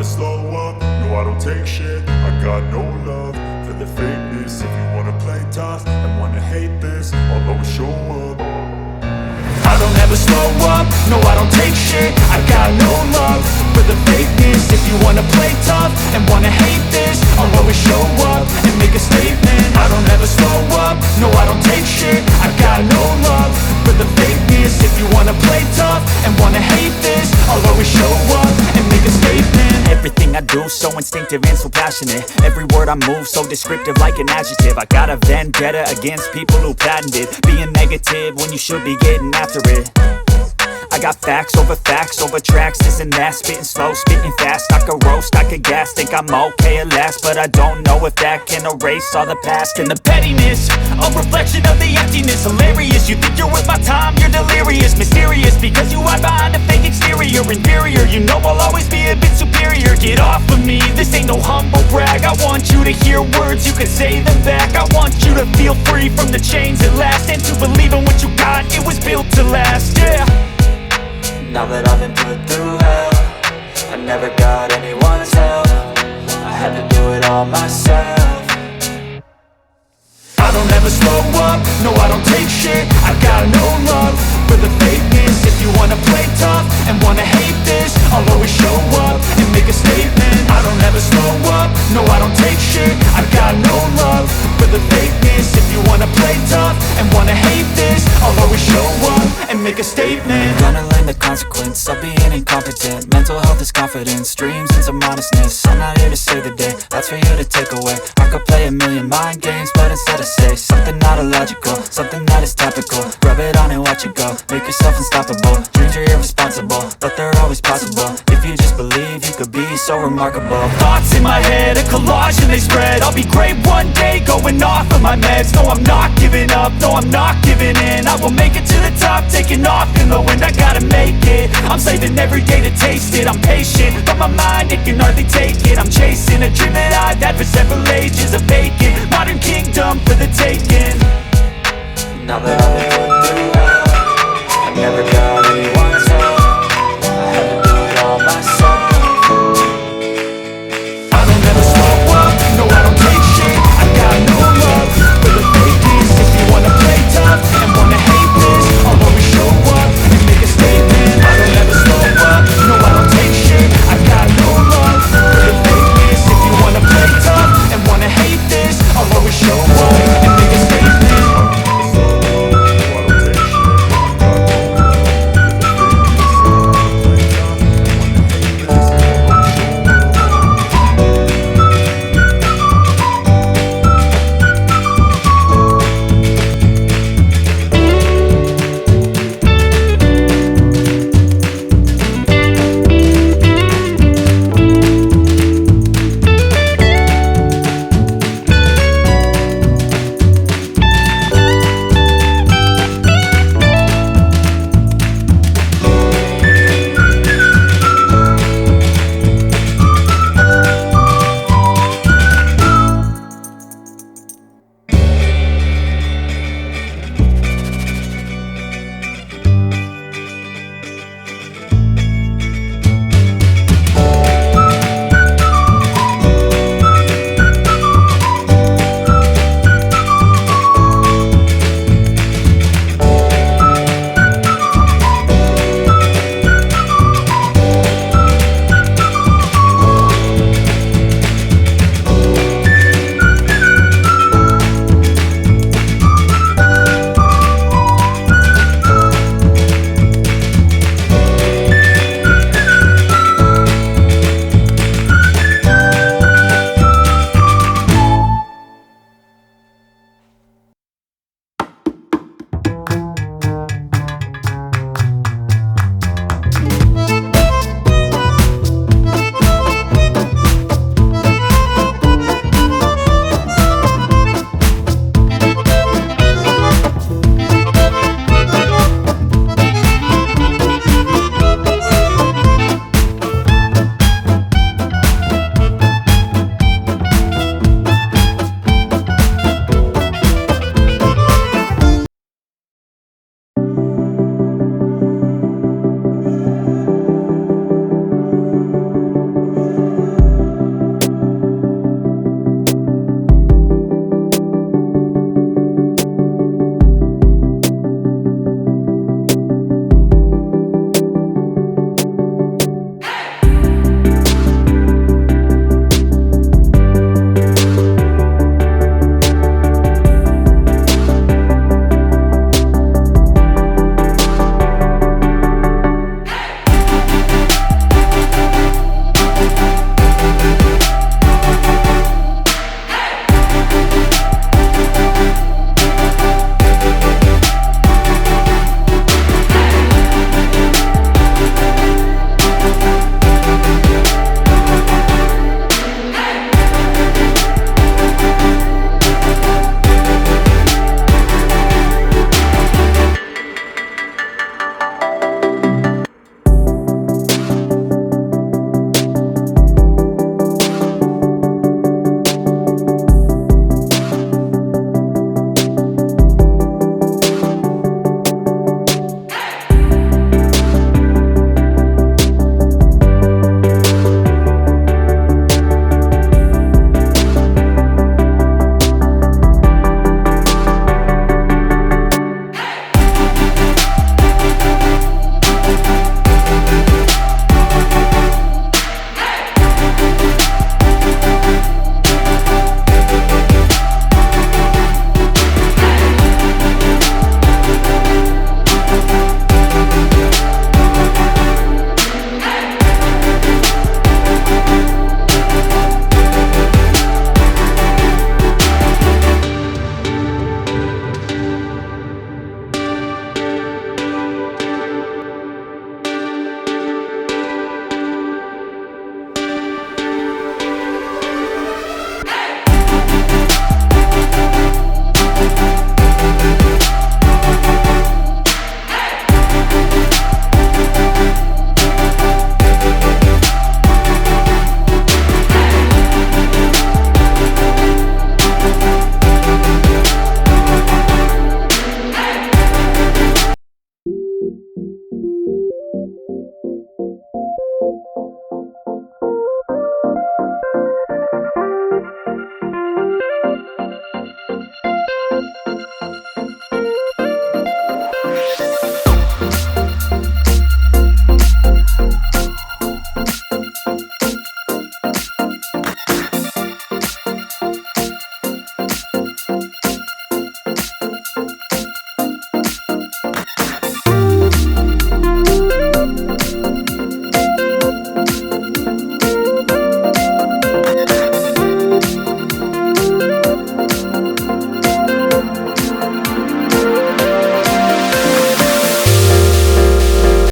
slow up, no I don't take shit. I got no love for the fakeness. If you wanna play tough and wanna hate this, I'll always show up. I don't ever slow up, no I don't take shit. I got no love for the fakeness. If you wanna play tough and wanna hate this, I'll always show up and make a statement. I don't ever slow up, no I don't take shit. I got no love for the fakeness. If you wanna play tough and wanna hate this, I'll always show up and make a statement. Everything I do so instinctive and so passionate. Every word I move so descriptive like an adjective. I got a vendetta against people who patented being negative when you should be getting after it. I got facts over tracks, this and that. Spitting slow, spitting fast, I could roast, I could gas. Think I'm okay at last, but I don't know if that can erase all the past. And the pettiness, a reflection of the emptiness. Hilarious, you think you're worth my time, you're delirious. Mysterious, because you hide behind a fake exterior. Inferior, you know I'll always be a bit superior. Get off of me, this ain't no humble brag. I want you to hear words, you can say them back. I want you to feel free from the chains at last, and to believe in what you got, it was built to last, yeah. Now that I've been put through hell, I never got anyone's help. I had to do it all myself. I don't ever slow up, no I don't take shit. I got no love for the fakeness. If you wanna play tough and wanna hate this, I'll always show up and make a statement. I don't ever slow up, no I don't take shit. I got no love for the fakeness. If you wanna play tough and wanna hate this, I'll always show up and make a statement. Gonna learn the consequence of being incompetent. Mental health is confidence, dreams and some honestness. I'm not here to save the day, that's for you to take away. I could play a million mind games, but instead I say something not illogical, something that is topical. Rub it on and watch it go, make yourself unstoppable. Dreams are irresponsible, but they're always possible. If you just believe, you could be so remarkable. Thoughts in my head, a collage and they spread. I'll be great one day, going off of my meds. No, I'm not giving up, no, I'm not giving in. I will make it to the top, taking off in the wind. I gotta make it, I'm saving every day to taste it. I'm patient, but my mind, it can hardly take it. I'm chasing a dream that I've had for several ages. A vacant, modern kingdom for the taking. Now that I've been put through hell, I never got